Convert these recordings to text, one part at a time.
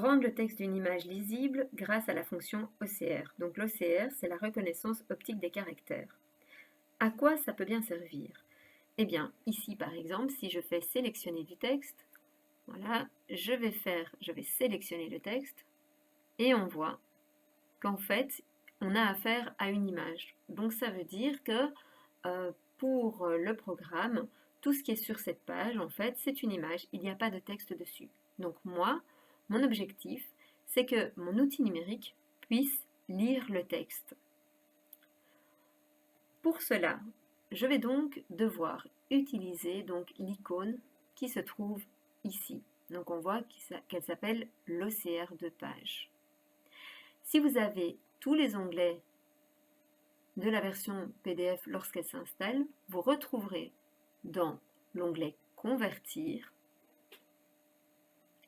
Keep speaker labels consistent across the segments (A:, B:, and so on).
A: Rendre le texte d'une image lisible grâce à la fonction OCR. Donc l'OCR, c'est la reconnaissance optique des caractères. À quoi ça peut bien servir? Eh bien, ici par exemple, si je fais sélectionner du texte, voilà, je vais sélectionner le texte et on voit qu'en fait, on a affaire à une image. Donc ça veut dire que pour le programme, tout ce qui est sur cette page, en fait, c'est une image, il n'y a pas de texte dessus. Donc moi, mon objectif, c'est que mon outil numérique puisse lire le texte. Pour cela, je vais donc devoir utiliser donc l'icône qui se trouve ici. Donc on voit qu'elle s'appelle l'OCR de page. Si vous avez tous les onglets de la version PDF lorsqu'elle s'installe, vous retrouverez dans l'onglet Convertir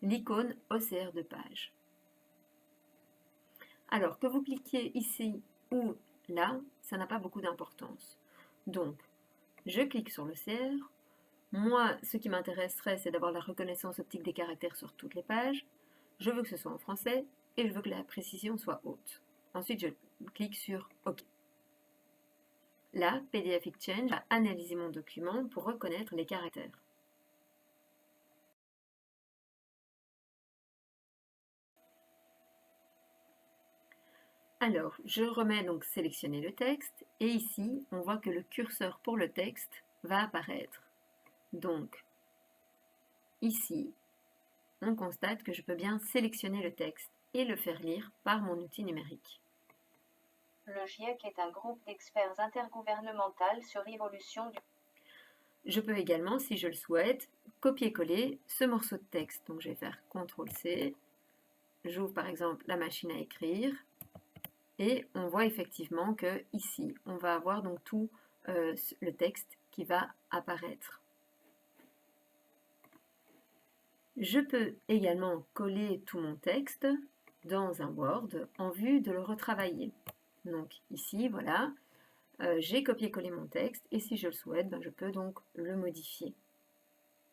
A: l'icône OCR de page. Alors que vous cliquiez ici ou là, ça n'a pas beaucoup d'importance. Donc, je clique sur l'OCR. Moi, ce qui m'intéresserait, c'est d'avoir la reconnaissance optique des caractères sur toutes les pages. Je veux que ce soit en français et je veux que la précision soit haute. Ensuite, je clique sur OK. Là, PDF Exchange va analyser mon document pour reconnaître les caractères. Alors, je remets donc sélectionner le texte et ici, on voit que le curseur pour le texte va apparaître. Donc, ici, on constate que je peux bien sélectionner le texte et le faire lire par mon outil numérique.
B: Le GIEC est un groupe d'experts intergouvernemental sur l'évolution du...
A: Je peux également, si je le souhaite, copier-coller ce morceau de texte. Donc je vais faire CTRL-C, j'ouvre par exemple la machine à écrire, et on voit effectivement que ici, on va avoir donc tout le texte qui va apparaître. Je peux également coller tout mon texte dans un Word en vue de le retravailler. Donc ici, voilà, j'ai copié-collé mon texte et si je le souhaite, je peux donc le modifier.